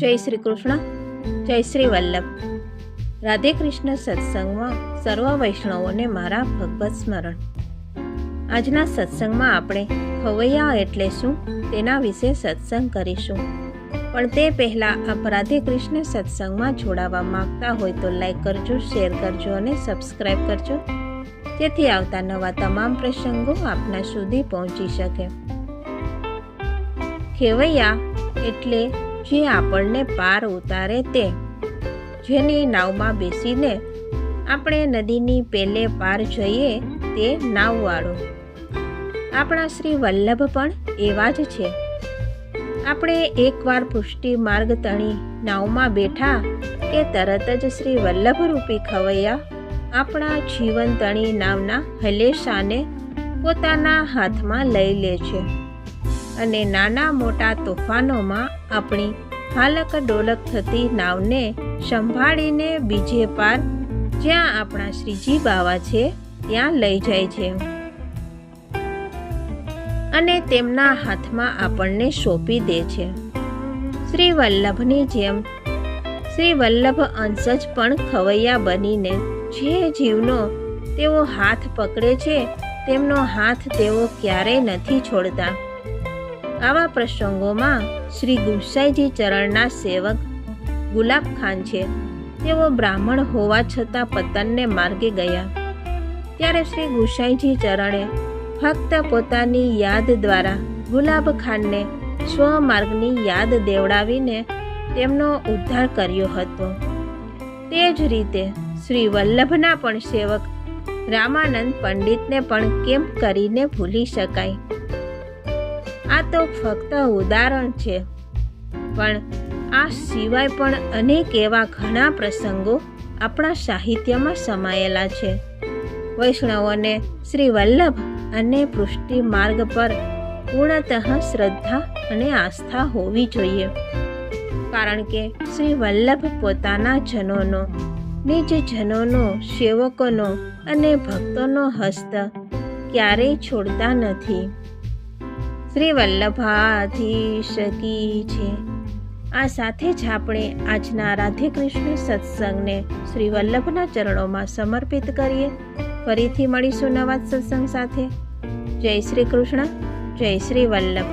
જય શ્રી કૃષ્ણ, જય શ્રી વલ્લભ. રાધે કૃષ્ણ સત્સંગમાં સર્વ વૈષ્ણવોને મારા ભગવત સ્મરણ. આજના સત્સંગમાં આપણે ખવૈયા એટલે શું તેના વિશે સત્સંગ કરીશું. પણ તે પહેલાં આપ રાધે કૃષ્ણ સત્સંગમાં જોડાવા માંગતા હોય તો લાઈક કરજો, શેર કરજો અને સબસ્ક્રાઈબ કરજો, જેથી આવતા નવા તમામ પ્રસંગો આપના સુધી પહોંચી શકે. ખેવૈયા એટલે જે આપણને પાર ઉતારે તે, જેની નાવમાં બેસીને આપણે નદીની પેલે પાર જઈએ તે નાવવાળો. આપણા શ્રી વલ્લભ પણ એવા જ છે. આપણે એકવાર પુષ્ટિ માર્ગ તણી નાવમાં બેઠા કે તરત જ શ્રી વલ્લભ રૂપી ખવૈયા આપણા જીવન તણી નાવના હલેસાને પોતાના હાથમાં લઈ લે છે અને નાના મોટા તોફાનોમાં આપણી હાલક ડોલક થતી નાવને સંભાળીને બીજે પાર, જ્યાં આપણા શ્રીજી બાવા છે ત્યાં લઈ જાય છે અને તેમના હાથમાં આપણને સોંપી દે છે. શ્રી વલ્લભની જેમ શ્રી વલ્લભ અંશ જ પણ ખવૈયા બનીને જે જીવનો તેઓ હાથ પકડે છે તેમનો હાથ તેઓ ક્યારેય નથી છોડતા. આવા પ્રસંગોમાં શ્રી ગુસાઈજી ચરણના સેવક ગુલાબ ખાન છે. તેઓ બ્રાહ્મણ હોવા છતાં પતનને માર્ગે ગયા. ત્યારે શ્રી ગુસાઈજી ચરણે ફક્ત પોતાની યાદ દ્વારા ગુલાબ ખાનને સ્વમાર્ગની યાદ દેવડાવીને તેમનો ઉદ્ધાર કર્યો હતો. તે જ રીતે શ્રી વલ્લભના પણ સેવક રામાનંદ પંડિતને પણ કેમ કરીને ભૂલી શકાય. આ તો ફક્ત ઉદાહરણ છે, પણ આ સિવાય પણ અનેક એવા ઘણા પ્રસંગો આપણા સાહિત્યમાં સમાયેલા છે. વૈષ્ણવોને શ્રી વલ્લભ અને પુષ્ટિ માર્ગ પર પૂર્ણતઃ શ્રદ્ધા અને આસ્થા હોવી જોઈએ, કારણ કે શ્રી વલ્લભ પોતાના જનોનો, નિજ જનોનો, સેવકોનો અને ભક્તોનો હસ્ત ક્યારેય છોડતા નથી. શ્રી વલ્લભાધીશ કી છે. આ સાથે જ આપણે આજના રાધે કૃષ્ણ સત્સંગને શ્રી વલ્લભના ચરણોમાં સમર્પિત કરીએ. ફરીથી મળીશું નવા સત્સંગ સાથે. જય શ્રી કૃષ્ણ, જય શ્રી વલ્લભ.